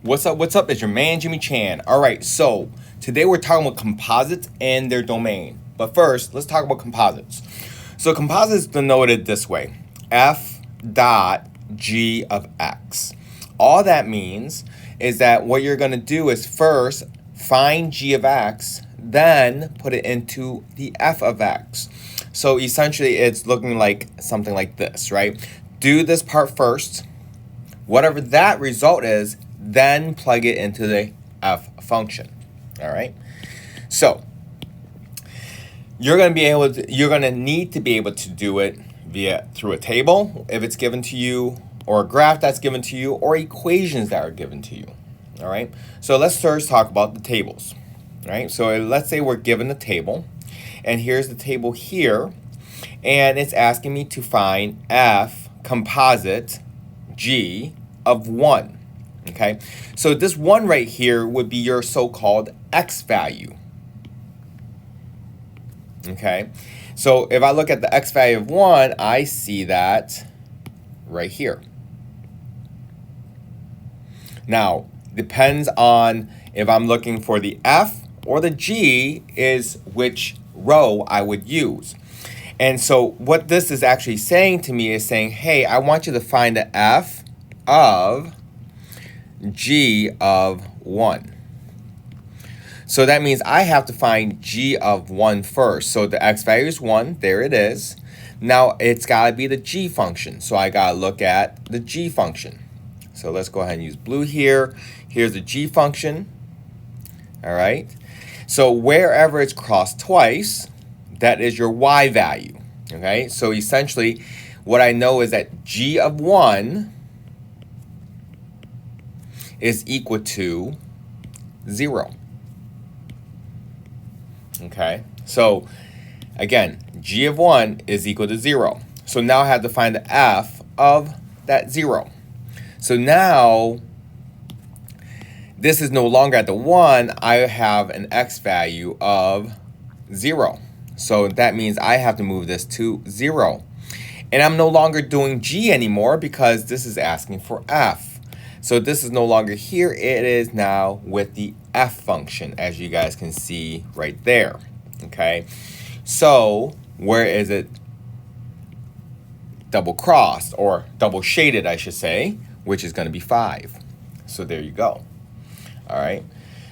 What's up? What's up? It's your man Jimmy Chan. All right, so today we're talking about composites and their domain. But first, let's talk about composites. So composites denoted this way: f dot g of x. All that means is that what you're going to do is first find g of x, then put it into the f of x. So essentially, it's looking like something like this, right? Do this part first. Whatever that result is, then plug it into the f function. All right. So you're going to need to be able to do it through a table if it's given to you, or a graph that's given to you, or equations that are given to you. All right. So let's first talk about the tables. All right. So let's say we're given a table, and here's the table here, and it's asking me to find f composite g of 1. Okay, so this 1 right here would be your so-called x value. Okay, so if I look at the x value of 1, I see that right here. Now, depends on if I'm looking for the f or the g is which row I would use. And so what this is actually saying to me is saying, hey, I want you to find the f of g of 1. So that means I have to find g of 1 first. So the x value is 1. There it is. Now it's got to be the g function. So I got to look at the g function. So let's go ahead and use blue here. Here's the g function. All right. So wherever it's crossed twice, that is your y value. Okay. So essentially what I know is that g of 1 is equal to 0. Okay, so again, g of 1 is equal to 0. So now I have to find the f of that 0. So now this is no longer at the 1. I have an x value of 0. So that means I have to move this to 0. And I'm no longer doing g anymore because this is asking for f. So this is no longer here. It is now with the f function, as you guys can see right there. Okay, so where is it double crossed, or double shaded, I should say, which is going to be 5. So there you go. All right,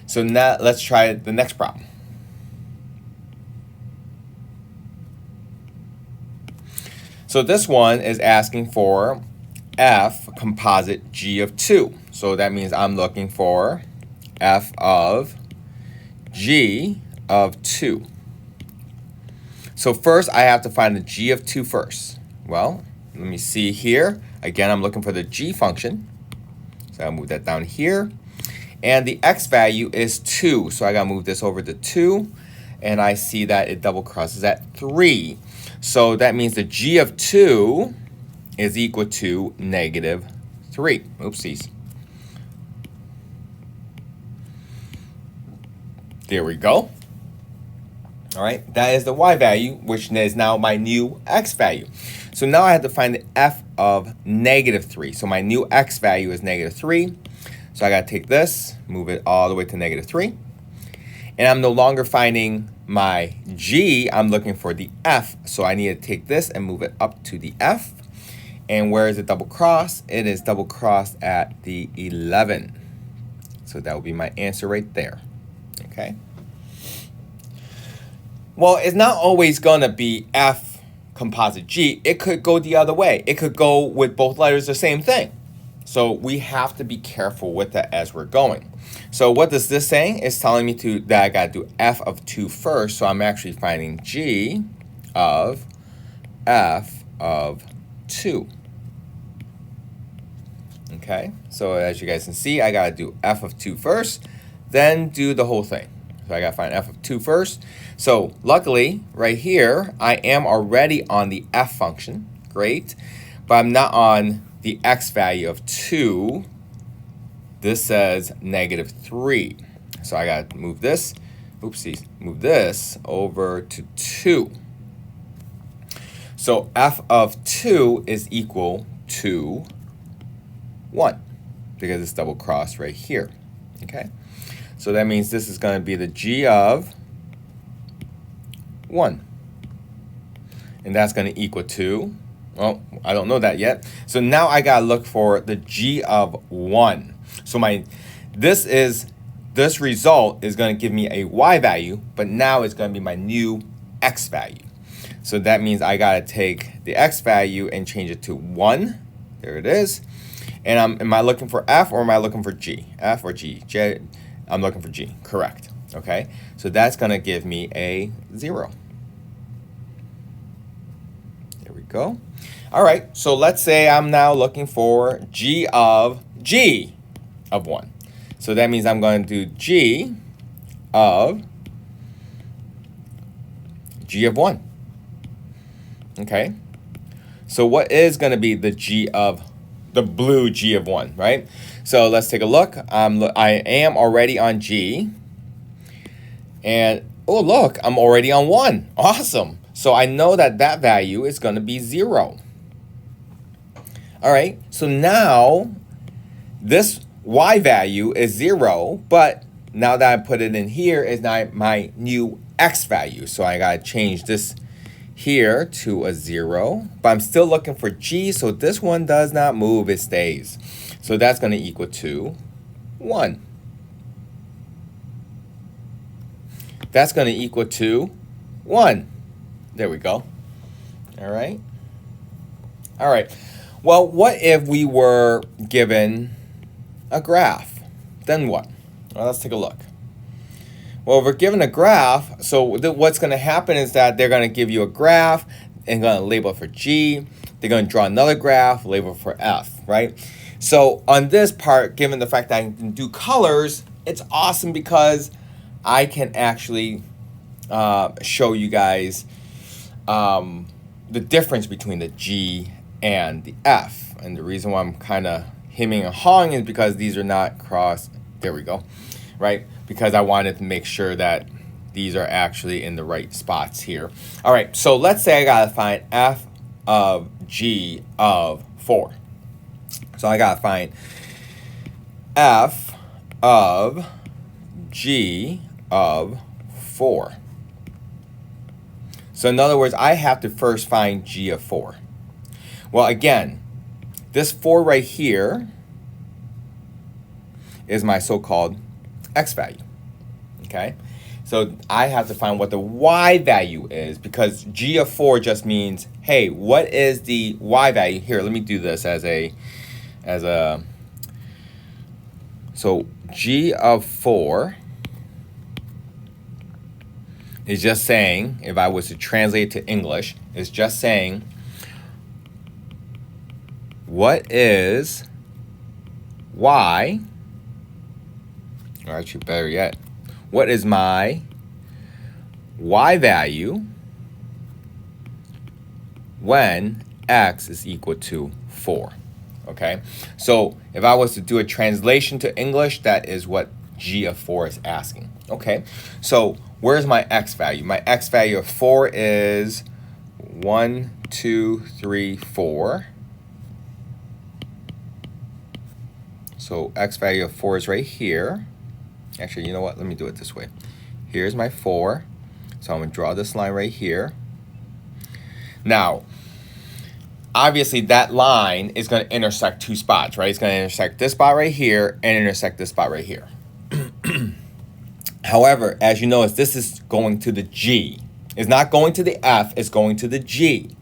so now let's try the next problem. So this one is asking for f composite g of 2. So that means I'm looking for f of g of 2. So first I have to find the g of 2 first. Well, let me see here. Again, I'm looking for the g function. So I'll move that down here. And the x value is 2. So I got to move this over to 2. And I see that it double crosses at 3. So that means the g of 2 is equal to negative 3. Oopsies. There we go. All right, that is the y value, which is now my new x value. So now I have to find the f of negative 3. So my new x value is negative 3. So I got to take this, move it all the way to negative 3. And I'm no longer finding my g, I'm looking for the f. So I need to take this and move it up to the f. And where is it double cross? It is double crossed at the 11. So that would be my answer right there. Okay. Well, it's not always going to be f composite g. It could go the other way. It could go with both letters the same thing. So we have to be careful with that as we're going. So what is this saying? It's telling me that I got to do f of 2 first. So I'm actually finding g of f of 2. Okay, so as you guys can see, I got to do f of 2 first, then do the whole thing. So I got to find f of 2 first. So luckily, right here, I am already on the f function. Great. But I'm not on the x value of 2. This says negative 3. So I got to move this, oopsies, move this over to 2. So f of 2 is equal to 1. because it's double crossed right here. Okay, so that means this is going to be the g of 1. And that's going to equal to, well, I don't know that yet. So now I got to look for the g of 1. So this result is going to give me a y value, but now it's going to be my new x value. So that means I got to take the x value and change it to 1. There it is. And am I looking for f or am I looking for g? F or g? I'm looking for g. Correct. Okay. So that's going to give me a 0. There we go. All right. So let's say I'm now looking for g of 1. So that means I'm going to do g of 1. Okay. So what is going to be the g of the blue g of 1, right? So let's take a look. I am already on g. And oh, look, I'm already on 1. Awesome. So I know that that value is going to be 0. All right. So now this y value is 0, but now that I put it in here is now my new x value. So I got to change this here to a 0, but I'm still looking for g, so this one does not move, it stays. So that's going to equal to 1. That's going to equal to 1. There we go. All right. All right. Well, what if we were given a graph? Then what? Well, let's take a look. Well, if we're given a graph, so what's going to happen is that they're going to give you a graph and going to label it for G. They're going to draw another graph, label it for F, right? So on this part, given the fact that I can do colors, it's awesome because I can actually show you guys the difference between the G and the F. And the reason why I'm kind of hemming and hawing is because these are not crossed. There we go, right? Because I wanted to make sure that these are actually in the right spots here. All right, so let's say I gotta find f of g of 4. So I gotta find f of g of 4. So in other words, I have to first find g of 4. Well, again, this 4 right here is my so-called x value, okay? So I have to find what the y value is because g of 4 just means, hey, what is the y value? Here, let me do this so g of 4 is just saying, if I was to translate it to English, is just saying, what is y, or actually better yet, what is my y value when x is equal to 4, okay? So if I was to do a translation to English, that is what g of 4 is asking, okay? So where's my x value? My x value of 4 is 1, 2, 3, 4. So x value of 4 is right here. Actually, you know what? Let me do it this way. Here's my 4. So I'm going to draw this line right here. Now, obviously that line is going to intersect 2 spots, right? It's going to intersect this spot right here and intersect this spot right here. However, as you notice, this is going to the G. It's not going to the F, it's going to the G.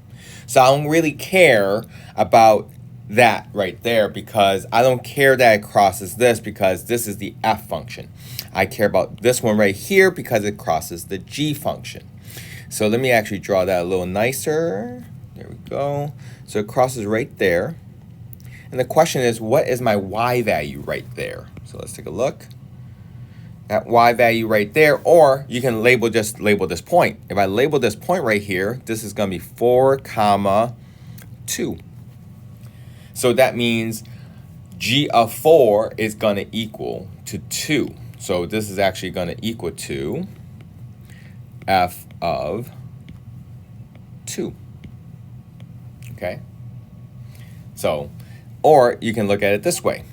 So I don't really care about that right there because I don't care that it crosses this because this is the F function. I care about this one right here because it crosses the G function. So let me actually draw that a little nicer. There we go. So it crosses right there. And the question is, what is my y value right there? So let's take a look. That y value right there, or you can just label this point. If I label this point right here, this is going to be 4, 2. So that means g of 4 is going to equal to 2. So this is actually going to equal to f of 2. Okay? So, or you can look at it this way.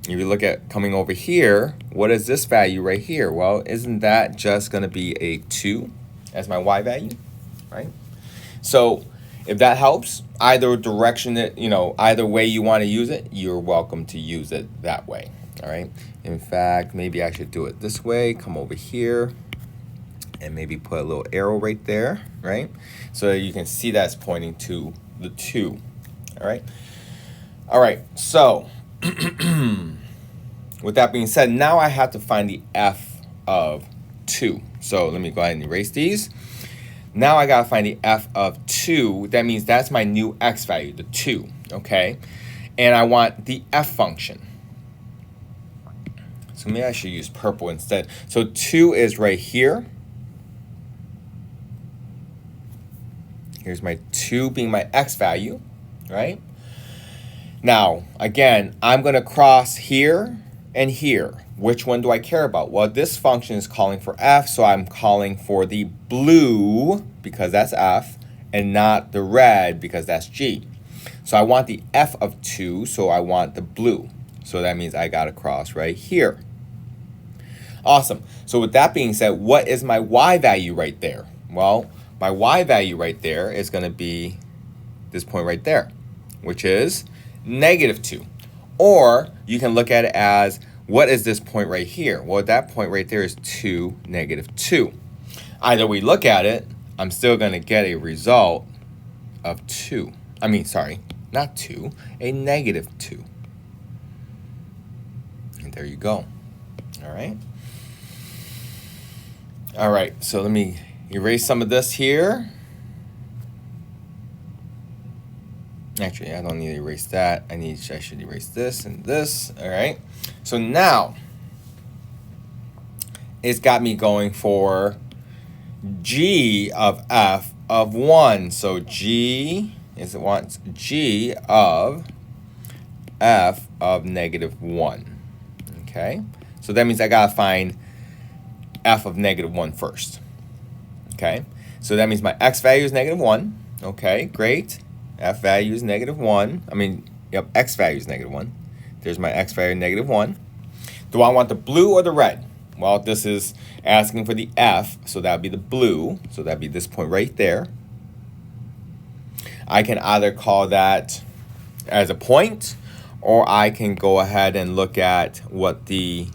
if you look at coming over here, what is this value right here? Well, isn't that just going to be a 2 as my y value, right? So if that helps, either direction that, either way you want to use it, you're welcome to use it that way, all right? In fact, maybe I should do it this way, come over here, and maybe put a little arrow right there, right? So that you can see that's pointing to the 2, all right? All right, so with that being said, now I have to find the f of 2. So let me go ahead and erase these. Now I gotta find the f of 2. That means that's my new x value, the 2, okay? And I want the f function. So maybe I should use purple instead. So 2 is right here. Here's my 2 being my x value, right? Now, again, I'm going to cross here and here. Which one do I care about? Well, this function is calling for f, so I'm calling for the blue, because that's f, and not the red, because that's g. So I want the f of 2, so I want the blue. So that means I got to cross right here. Awesome. So with that being said, what is my y value right there? Well, my y value right there is going to be this point right there, which is -2. Or you can look at it as, what is this point right here? Well, that point right there is 2, -2. Either we look at it, I'm still going to get a result of 2. I mean, sorry, not 2, a -2. And there you go. All right. All right, so let me erase some of this here. Actually, I don't need to erase that. I should erase this and this. All right. So now it's got me going for g of f of 1. So g is, it wants g of f of -1. Okay. So that means I gotta find f of -1 first. Okay. So that means my x value is -1. Okay, great. F value is -1. X value is -1. There's my x value, -1. Do I want the blue or the red? Well, this is asking for the f, so that would be the blue. So that would be this point right there. I can either call that as a point, or I can go ahead and look at what the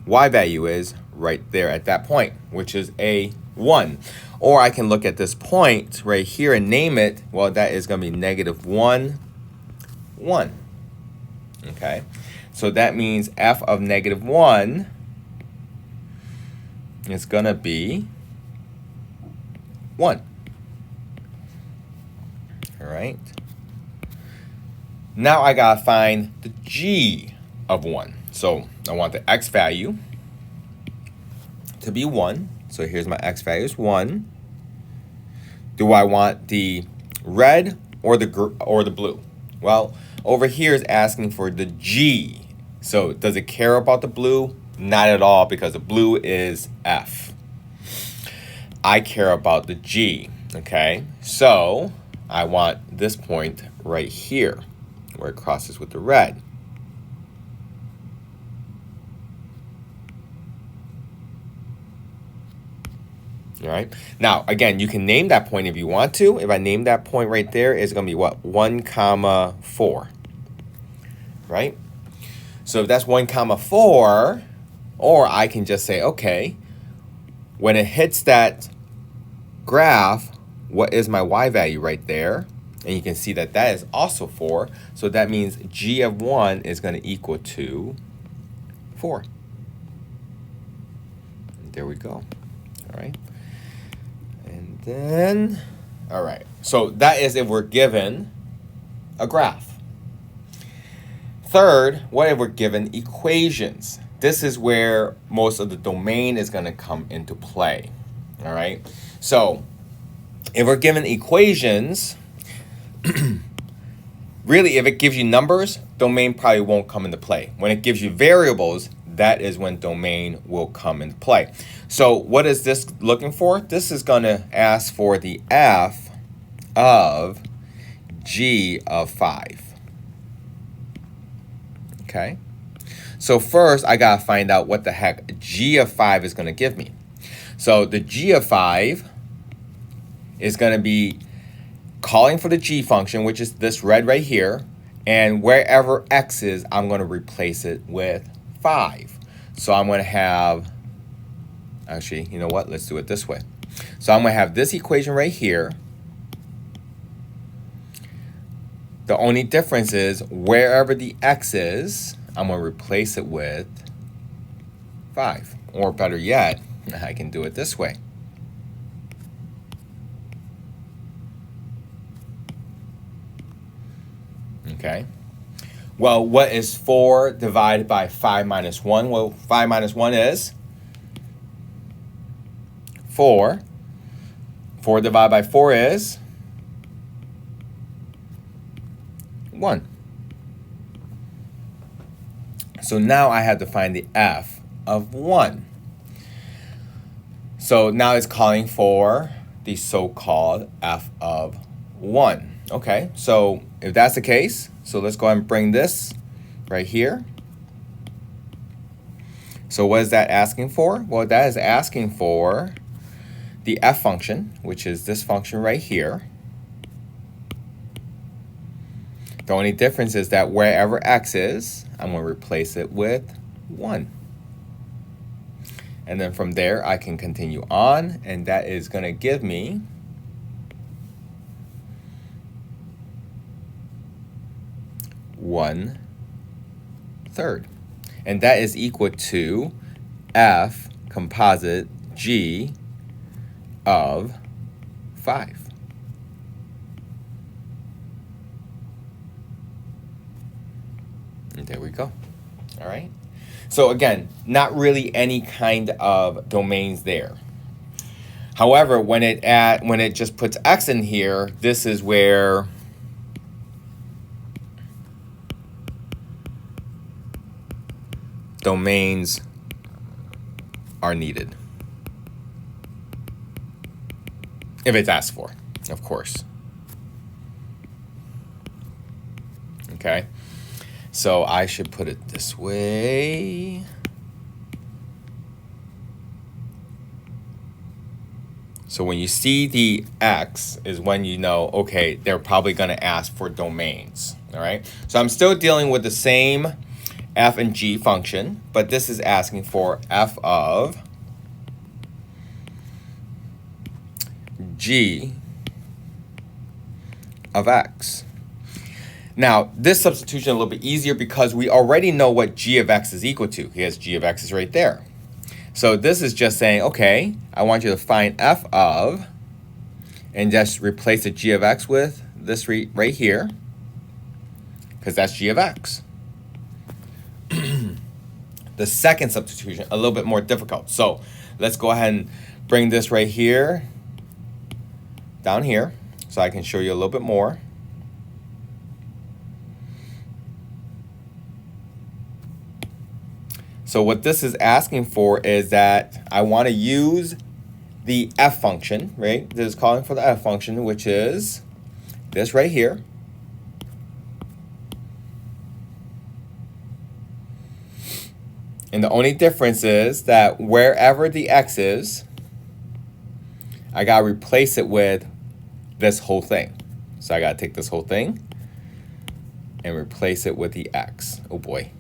y value is right there at that point, which is a 1. Or I can look at this point right here and name it. Well, that is going to be -1, 1. Okay, so that means f of -1 is going to be 1. All right. Now I got to find the g of 1. So I want the x value to be 1. So here's my x value is 1. Do I want the red or the blue? Well, over here is asking for the g. So does it care about the blue? Not at all, because the blue is f. I care about the g, okay? So I want this point right here, where it crosses with the red. All right. Now, again, you can name that point if you want to. If I name that point right there, it's going to be what? 1, 4. Right? So if that's 1, 4, or I can just say, okay, when it hits that graph, what is my y value right there? And you can see that that is also 4. So that means g of 1 is going to equal to 4. And there we go. All right. And then, all right. So that is if we're given a graph. Third, what if we're given equations? This is where most of the domain is going to come into play. All right. So if we're given equations, really, if it gives you numbers, domain probably won't come into play. When it gives you variables, that is when domain will come into play. So what is this looking for? This is going to ask for the f of g of 5. Okay. So first, I gotta find out what the heck g of 5 is gonna give me. So the g of 5 is gonna be calling for the g function, which is this red right here, and wherever x is, I'm gonna replace it with 5. So I'm gonna have, actually, you know what? Let's do it this way. So I'm gonna have this equation right here. The only difference is wherever the x is, I'm gonna replace it with 5. Or better yet, I can do it this way. Okay. Well, what is 4 divided by 5 minus 1? Well, 5 minus 1 is 4. 4 divided by 4 is 1. So now I have to find the f of 1. So now it's calling for the so-called f of 1. Okay, so if that's the case, so let's go ahead and bring this right here. So what is that asking for? Well, that is asking for the f function, which is this function right here. The only difference is that wherever x is, I'm going to replace it with 1. And then from there, I can continue on, and that is going to give me one third. And that is equal to f composite g of 5. And there we go. All right. So again, not really any kind of domains there. However, when it just puts x in here, this is where domains are needed. If it's asked for, of course. Okay. So I should put it this way. So when you see the x is when you know, okay, they're probably going to ask for domains. All right. So I'm still dealing with the same f and g function, but this is asking for f of g of x. Now, this substitution is a little bit easier because we already know what g of x is equal to. Here's g of x is right there. So this is just saying, okay, I want you to find f of, and just replace the g of x with this right here, because that's g of x. The second substitution, a little bit more difficult. So let's go ahead and bring this right here, down here, so I can show you a little bit more. So what this is asking for is that I want to use the f function, right? This is calling for the f function, which is this right here. And the only difference is that wherever the x is, I got to replace it with this whole thing. So I got to take this whole thing and replace it with the x. Oh boy.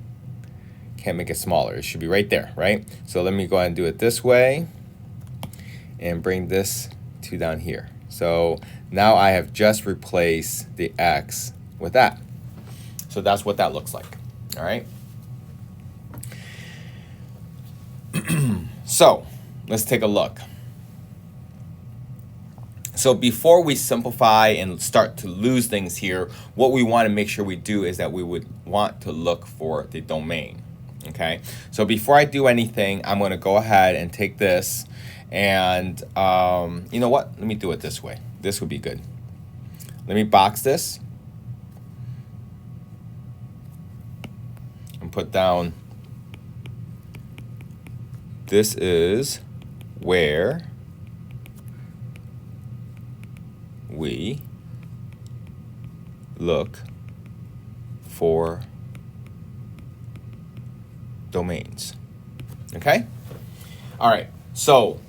Can't make it smaller. It should be right there, right? So let me go ahead and do it this way and bring this to down here. So now I have just replaced the x with that. So that's what that looks like. All right. So let's take a look. So before we simplify and start to lose things here, what we want to make sure we do is that we would want to look for the domain. Okay, so before I do anything, I'm going to go ahead and take this and you know what? Let me do it this way. This would be good. Let me box this and put down, this is where we look for domains. Okay? All right, so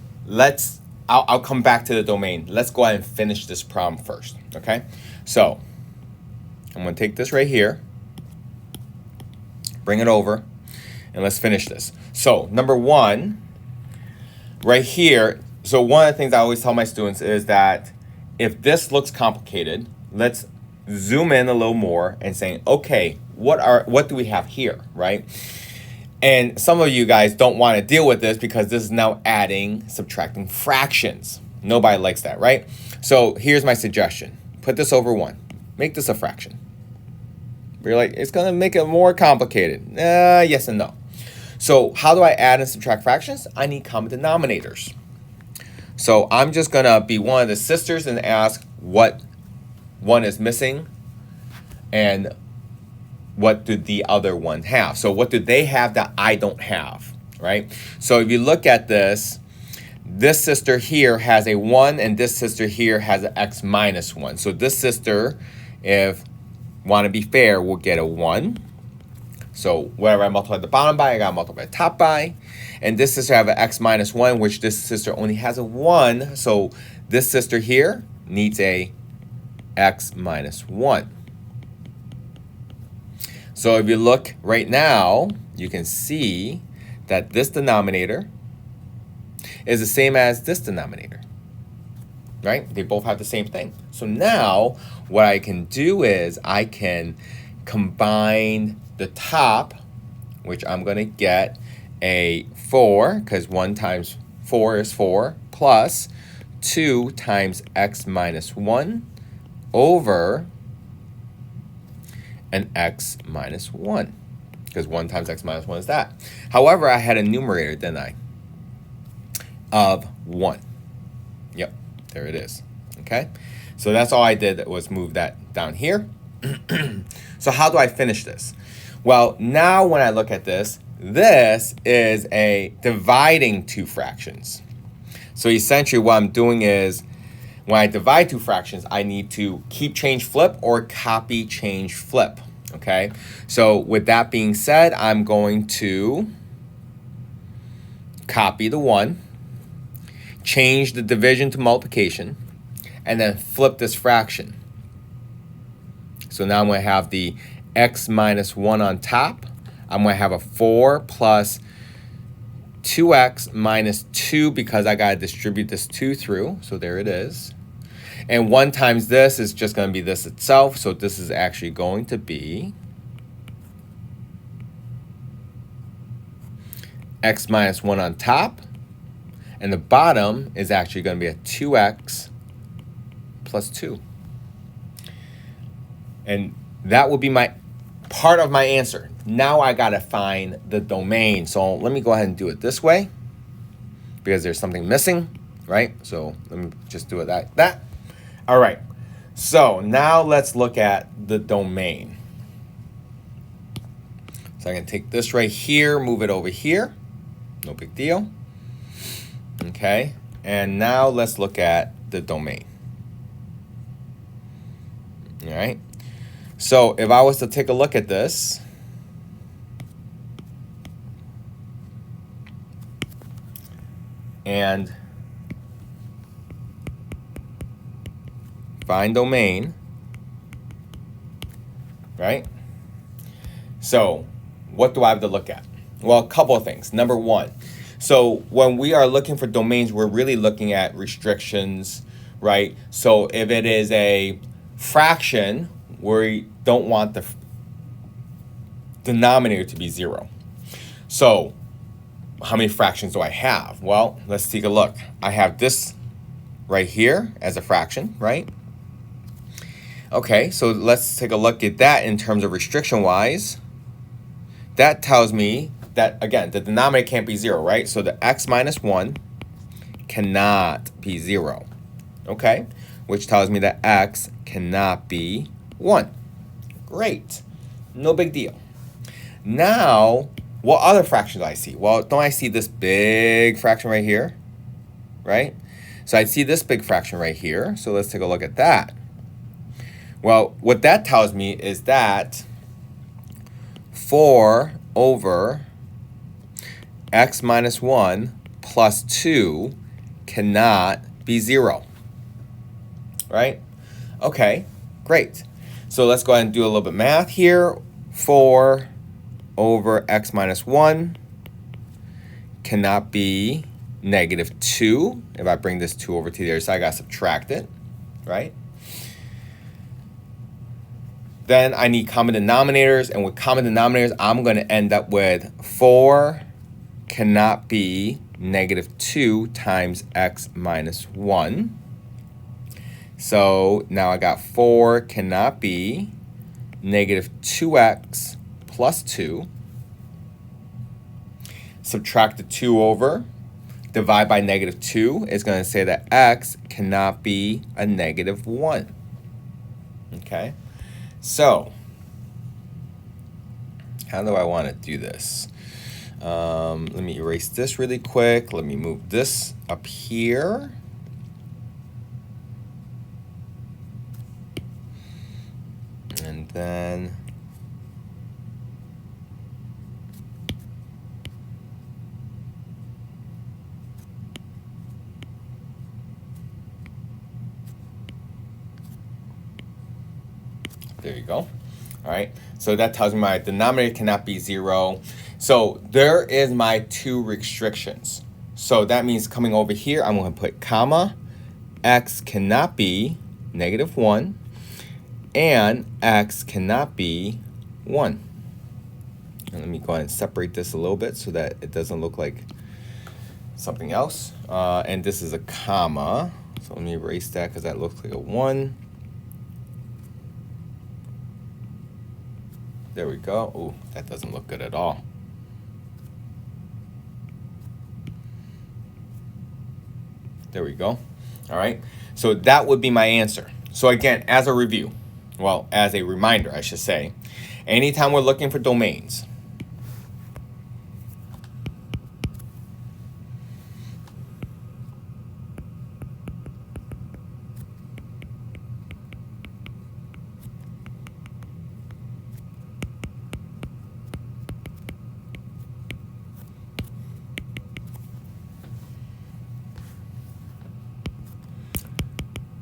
I'll come back to the domain. Let's go ahead and finish this problem first, okay? So I'm gonna take this right here, bring it over, and let's finish this. So number one, right here, so one of the things I always tell my students is that if this looks complicated, let's zoom in a little more and saying, okay, what do we have here, right? And some of you guys don't want to deal with this because this is now adding, subtracting fractions. Nobody likes that, right? So here's my suggestion. Put this over 1. Make this a fraction. You're like, it's going to make it more complicated. Yes and no. So how do I add and subtract fractions? I need common denominators. So I'm just going to be one of the sisters and ask what one is missing and what do the other one have? So what do they have that I don't have, right? So if you look at this sister here has a 1 and this sister here has an x minus 1. So this sister, if want to be fair, will get a 1. So whatever I multiply the bottom by, I got to multiply the top by. And this sister have an x minus 1, which this sister only has a 1. So this sister here needs a x minus 1. So if you look right now, you can see that this denominator is the same as this denominator, right? They both have the same thing. So now what I can do is I can combine the top, which I'm going to get a 4, because 1 times 4 is 4, plus 2 times x minus 1 over an x minus 1, because 1 times x minus 1 is that. However, I had a numerator, didn't I, of 1. Yep, there it is. Okay, so that's all I did was move that down here. So how do I finish this? Well, now when I look at this, this is a dividing two fractions. So essentially what I'm doing is, when I divide two fractions, I need to keep, change, flip, or copy, change, flip, okay? So with that being said, I'm going to copy the 1, change the division to multiplication, and then flip this fraction. So now I'm going to have the x minus 1 on top. I'm going to have a 4 plus 2x minus 2 because I got to distribute this 2 through. So there it is. And 1 times this is just going to be this itself. So this is actually going to be x minus 1 on top. And the bottom is actually going to be a 2x plus 2. And that will be my part of my answer. Now I got to find the domain. So let me go ahead and do it this way because there's something missing, right? So let me just do it like that. All right, so now let's look at the domain. So I can take this right here, move it over here. No big deal. Okay, and now let's look at the domain. All right, so if I was to take a look at this, and find domain, right? So what do I have to look at? Well, a couple of things. Number one, so when we are looking for domains, we're really looking at restrictions, right? So if it is a fraction, we don't want the denominator to be 0. So how many fractions do I have? Well, let's take a look. I have this right here as a fraction, right? Okay, so let's take a look at that in terms of restriction-wise. That tells me that, again, the denominator can't be 0, right? So the x minus 1 cannot be 0, okay? Which tells me that x cannot be 1. Great, no big deal. Now, what other fractions do I see? Well, don't I see this big fraction right here, right? So I see this big fraction right here, so let's take a look at that. Well, what that tells me is that 4 over x minus 1 plus 2 cannot be 0. Right? Okay, great. So let's go ahead and do a little bit of math here. 4 over x minus 1 cannot be negative 2. If I bring this 2 over to the other side, I got to subtract it, right? Then I need common denominators, and with common denominators, I'm going to end up with 4 cannot be negative 2 times x minus 1. So now I got 4 cannot be negative 2x plus 2. Subtract the 2 over. Divide by negative 2 is going to say that x cannot be a negative 1. Okay? So, how do I want to do this? Let me erase this really quick. Let me move this up here. And then there you go. All right, so that tells me my denominator cannot be 0. So there is my 2 restrictions. So that means coming over here, I'm going to put comma, x cannot be negative 1, and x cannot be 1. And let me go ahead and separate this a little bit so that it doesn't look like something else. And this is a comma. So let me erase that because that looks like a 1. There we go. Oh, that doesn't look good at all. There we go. All right. So that would be my answer. So again, as a review, well, as a reminder, I should say, anytime we're looking for domains,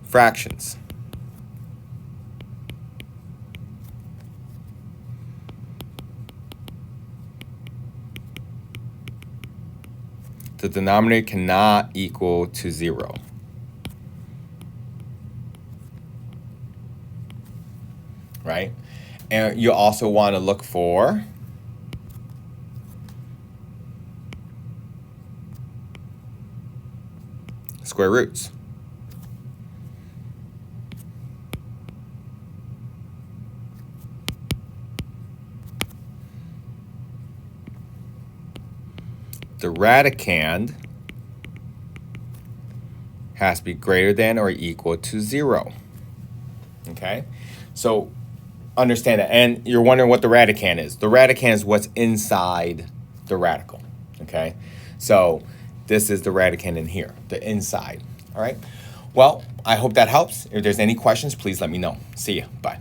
fractions, the denominator cannot equal to 0. Right? And you also want to look for square roots. The radicand has to be greater than or equal to 0. Okay? So understand that. And you're wondering what the radicand is. The radicand is what's inside the radical. Okay? So this is the radicand in here, the inside. All right? Well, I hope that helps. If there's any questions, please let me know. See ya. Bye.